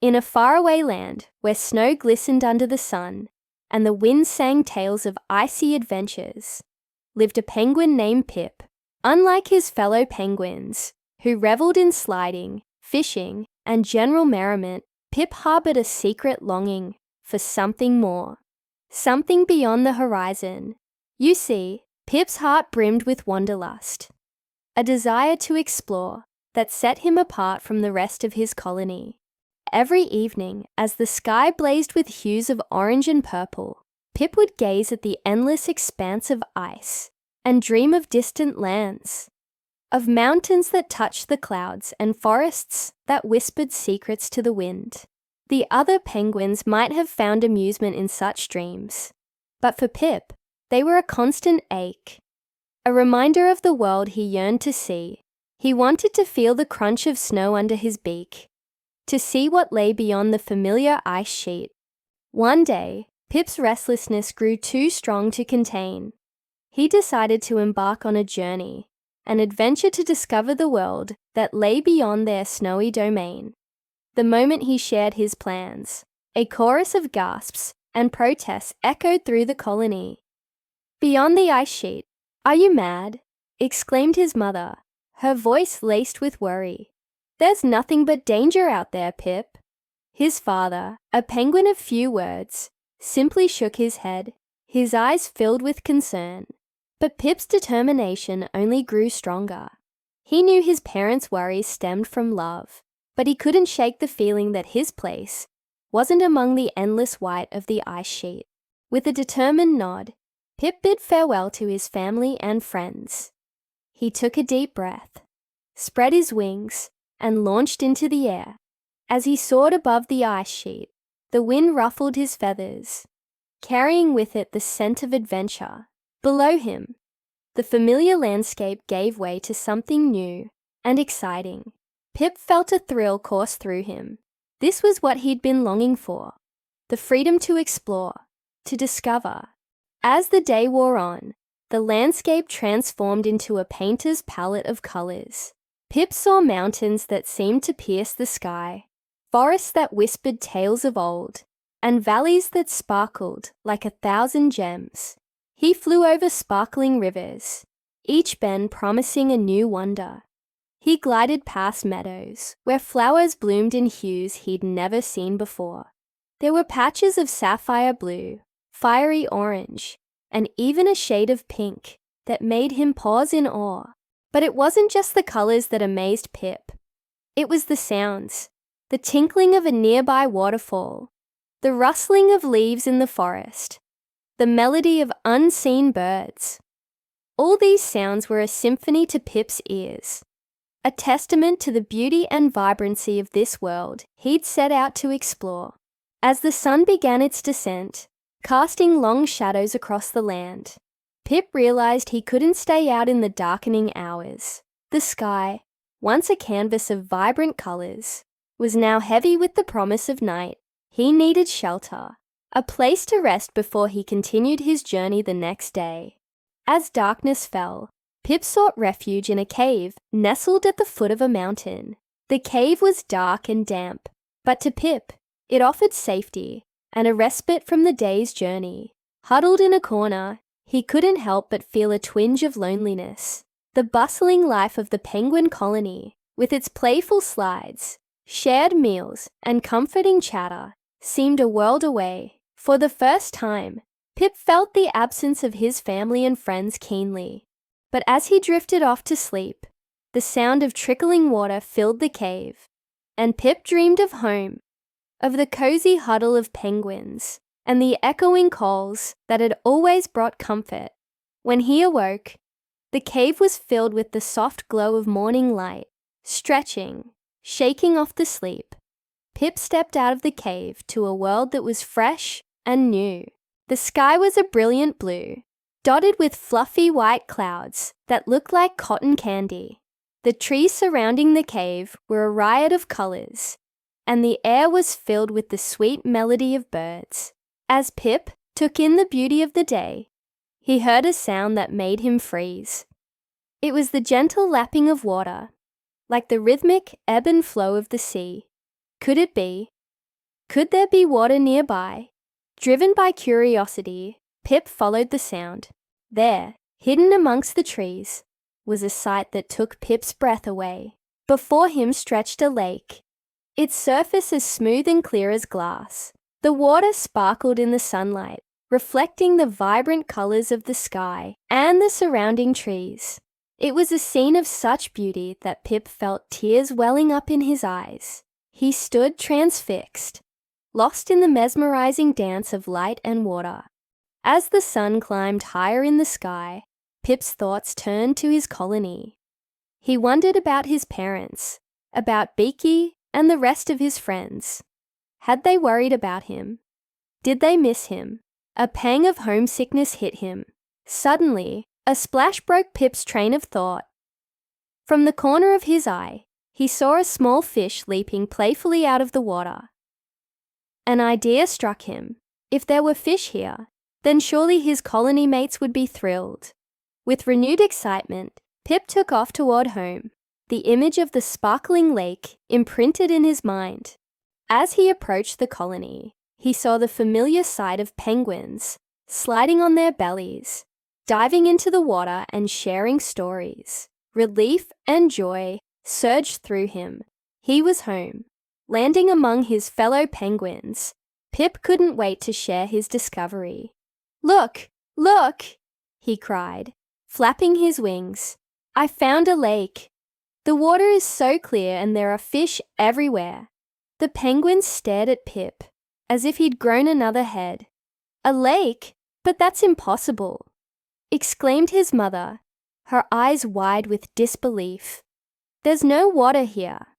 In a faraway land where snow glistened under the sun and the wind sang tales of icy adventures, lived a penguin named Pip. Unlike his fellow penguins, who reveled in sliding, fishing, and general merriment, Pip harbored a secret longing for something more, something beyond the horizon. You see, Pip's heart brimmed with wanderlust, a desire to explore that set him apart from the rest of his colony. Every evening, as the sky blazed with hues of orange and purple, Pip would gaze at the endless expanse of ice and dream of distant lands, of mountains that touched the clouds and forests that whispered secrets to the wind. The other penguins might have found amusement in such dreams, but for Pip, they were a constant ache, a reminder of the world he yearned to see. He wanted to feel the crunch of snow under his beak, to see what lay beyond the familiar ice sheet. One day, Pip's restlessness grew too strong to contain. He decided to embark on a journey, an adventure to discover the world that lay beyond their snowy domain. The moment he shared his plans, a chorus of gasps and protests echoed through the colony. "Beyond the ice sheet, are you mad?" exclaimed his mother, her voice laced with worry. "There's nothing but danger out there, Pip." His father, a penguin of few words, simply shook his head, his eyes filled with concern. But Pip's determination only grew stronger. He knew his parents' worries stemmed from love, but he couldn't shake the feeling that his place wasn't among the endless white of the ice sheet. With a determined nod, Pip bid farewell to his family and friends. He took a deep breath, spread his wings, and launched into the air. As he soared above the ice sheet, the wind ruffled his feathers, carrying with it the scent of adventure. Below him, the familiar landscape gave way to something new and exciting. Pip felt a thrill course through him. This was what he'd been longing for, the freedom to explore, to discover. As the day wore on, the landscape transformed into a painter's palette of colors. Pip saw mountains that seemed to pierce the sky, forests that whispered tales of old, and valleys that sparkled like 1,000 gems. He flew over sparkling rivers, each bend promising a new wonder. He glided past meadows where flowers bloomed in hues he'd never seen before. There were patches of sapphire blue, fiery orange, and even a shade of pink that made him pause in awe. But it wasn't just the colors that amazed Pip. It was the sounds, the tinkling of a nearby waterfall, the rustling of leaves in the forest, the melody of unseen birds. All these sounds were a symphony to Pip's ears, a testament to the beauty and vibrancy of this world he'd set out to explore. As the sun began its descent, casting long shadows across the land, Pip realized he couldn't stay out in the darkening hours. The sky, once a canvas of vibrant colors, was now heavy with the promise of night. He needed shelter, a place to rest before he continued his journey the next day. As darkness fell, Pip sought refuge in a cave nestled at the foot of a mountain. The cave was dark and damp, but to Pip, it offered safety and a respite from the day's journey. Huddled in a corner, he couldn't help but feel a twinge of loneliness. The bustling life of the penguin colony, with its playful slides, shared meals, and comforting chatter, seemed a world away. For the first time, Pip felt the absence of his family and friends keenly. But as he drifted off to sleep, the sound of trickling water filled the cave, and Pip dreamed of home, of the cozy huddle of penguins, and the echoing calls that had always brought comfort. When he awoke, the cave was filled with the soft glow of morning light. Stretching, shaking off the sleep, Pip stepped out of the cave to a world that was fresh and new. The sky was a brilliant blue, dotted with fluffy white clouds that looked like cotton candy. The trees surrounding the cave were a riot of colors, and the air was filled with the sweet melody of birds. As Pip took in the beauty of the day, he heard a sound that made him freeze. It was the gentle lapping of water, like the rhythmic ebb and flow of the sea. Could it be Could there be water nearby? Driven by curiosity, Pip followed the sound. There, hidden amongst the trees, was a sight that took Pip's breath away. Before him stretched a lake, its surface as smooth and clear as glass. The water sparkled in the sunlight, reflecting the vibrant colors of the sky and the surrounding trees. It was a scene of such beauty that Pip felt tears welling up in his eyes. He stood transfixed, lost in the mesmerizing dance of light and water. As the sun climbed higher in the sky, Pip's thoughts turned to his colony. He wondered about his parents, about Beaky and the rest of his friends. Had they worried about him? Did they miss him? A pang of homesickness hit him. Suddenly, a splash broke Pip's train of thought. From the corner of his eye, he saw a small fish leaping playfully out of the water. An idea struck him. If there were fish here, then surely his colony mates would be thrilled. With renewed excitement, Pip took off toward home, the image of the sparkling lake imprinted in his mind. As he approached the colony, he saw the familiar sight of penguins, sliding on their bellies, diving into the water and sharing stories. Relief and joy surged through him. He was home, landing among his fellow penguins. Pip couldn't wait to share his discovery. "Look, look!" he cried, flapping his wings. "I found a lake. The water is so clear and there are fish everywhere." The penguins stared at Pip, as if he'd grown another head. "A lake? But that's impossible!" exclaimed his mother, her eyes wide with disbelief. "There's no water here,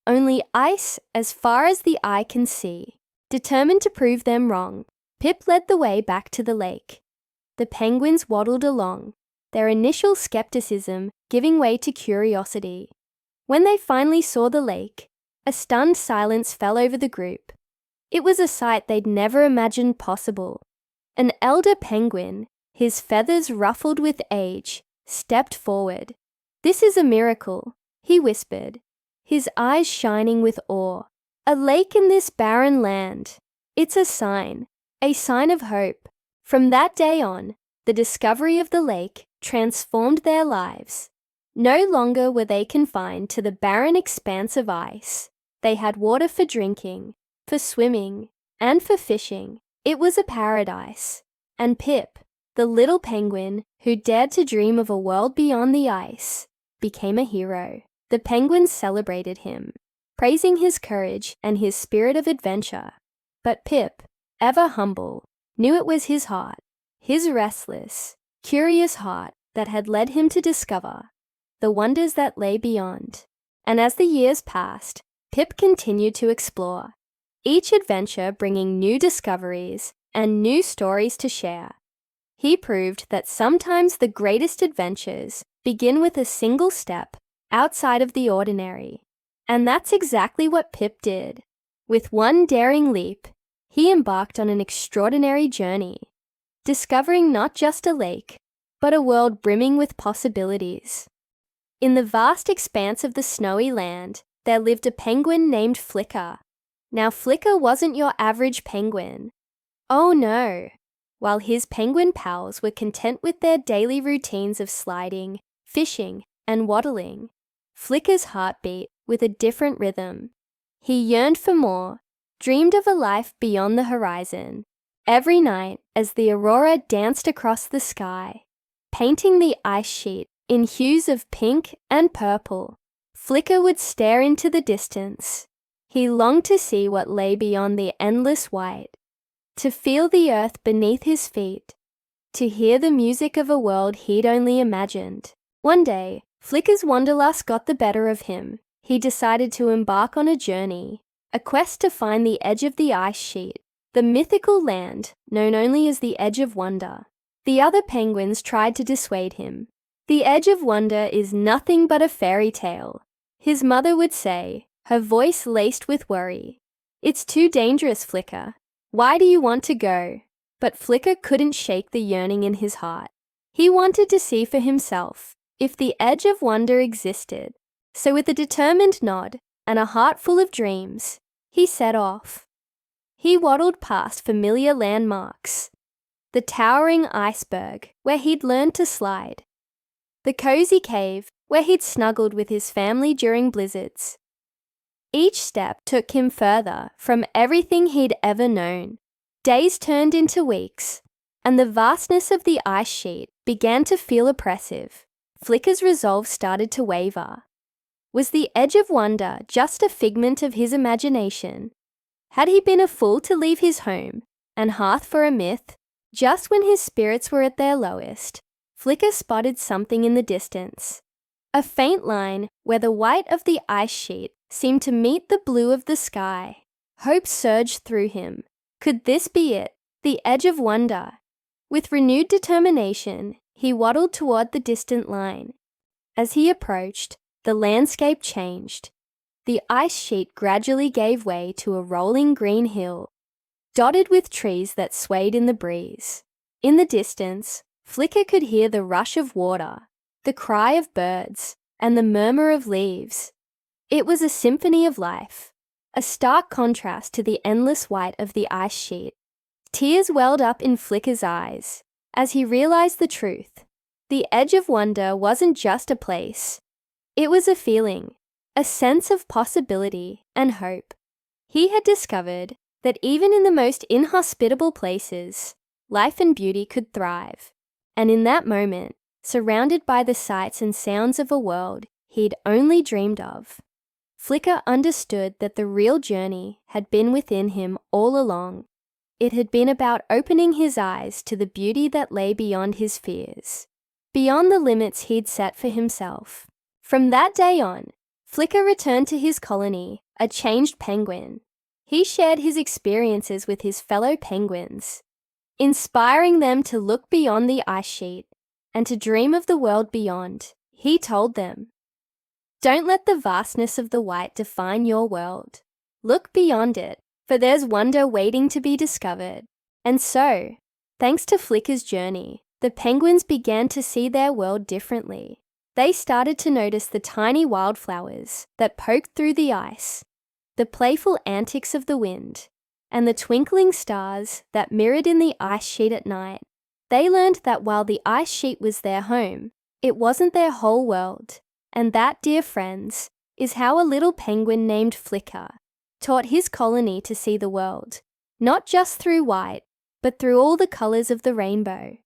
only ice as far as the eye can see." Determined to prove them wrong, Pip led the way back to the lake. The penguins waddled along, their initial skepticism giving way to curiosity. When they finally saw the lake, a stunned silence fell over the group. It was a sight they'd never imagined possible. An elder penguin, his feathers ruffled with age, stepped forward. "This is a miracle," he whispered, his eyes shining with awe. "A lake in this barren land. It's a sign of hope." From that day on, the discovery of the lake transformed their lives. No longer were they confined to the barren expanse of ice. They had water for drinking, for swimming, and for fishing. It was a paradise. And Pip, the little penguin who dared to dream of a world beyond the ice, became a hero. The penguins celebrated him, praising his courage and his spirit of adventure. But Pip, ever humble, knew it was his heart, his restless, curious heart that had led him to discover the wonders that lay beyond. And as the years passed, Pip continued to explore, each adventure bringing new discoveries and new stories to share. He proved that sometimes the greatest adventures begin with a single step outside of the ordinary. And that's exactly what Pip did. With one daring leap, he embarked on an extraordinary journey, discovering not just a lake, but a world brimming with possibilities. In the vast expanse of the snowy land, there lived a penguin named Flicker. Now, Flicker wasn't your average penguin. Oh no! While his penguin pals were content with their daily routines of sliding, fishing, and waddling, Flicker's heart beat with a different rhythm. He yearned for more, dreamed of a life beyond the horizon. Every night, as the aurora danced across the sky, painting the ice sheet in hues of pink and purple, Flicker would stare into the distance. He longed to see what lay beyond the endless white, to feel the earth beneath his feet, to hear the music of a world he'd only imagined. One day, Flicker's wanderlust got the better of him. He decided to embark on a journey, a quest to find the edge of the ice sheet, the mythical land known only as the Edge of Wonder. The other penguins tried to dissuade him. "The Edge of Wonder is nothing but a fairy tale," his mother would say, her voice laced with worry. "It's too dangerous, Flicker. Why do you want to go?" But Flicker couldn't shake the yearning in his heart. He wanted to see for himself if the Edge of Wonder existed. So with a determined nod and a heart full of dreams, he set off. He waddled past familiar landmarks. The towering iceberg, where he'd learned to slide. The cozy cave, where he'd snuggled with his family during blizzards. Each step took him further from everything he'd ever known. Days turned into weeks, and the vastness of the ice sheet began to feel oppressive. Flicker's resolve started to waver. Was the edge of wonder just a figment of his imagination? Had he been a fool to leave his home and hearth for a myth? Just when his spirits were at their lowest, Flicker spotted something in the distance. A faint line where the white of the ice sheet seemed to meet the blue of the sky. Hope surged through him. Could this be it, the edge of wonder? With renewed determination, he waddled toward the distant line. As he approached, the landscape changed. The ice sheet gradually gave way to a rolling green hill, dotted with trees that swayed in the breeze. In the distance, Flicker could hear the rush of water, the cry of birds, and the murmur of leaves. It was a symphony of life, a stark contrast to the endless white of the ice sheet. Tears welled up in Flicker's eyes as he realized the truth. The edge of wonder wasn't just a place. It was a feeling, a sense of possibility and hope. He had discovered that even in the most inhospitable places, life and beauty could thrive. And in that moment, surrounded by the sights and sounds of a world he'd only dreamed of, Flicker understood that the real journey had been within him all along. It had been about opening his eyes to the beauty that lay beyond his fears, beyond the limits he'd set for himself. From that day on, Flicker returned to his colony, a changed penguin. He shared his experiences with his fellow penguins, inspiring them to look beyond the ice sheet and to dream of the world beyond. He told them, "Don't let the vastness of the white define your world. Look beyond it, for there's wonder waiting to be discovered." And so, thanks to Flicker's journey, the penguins began to see their world differently. They started to notice the tiny wildflowers that poked through the ice, the playful antics of the wind, and the twinkling stars that mirrored in the ice sheet at night. They learned that while the ice sheet was their home, it wasn't their whole world. And that, dear friends, is how a little penguin named Flicker taught his colony to see the world, not just through white, but through all the colors of the rainbow.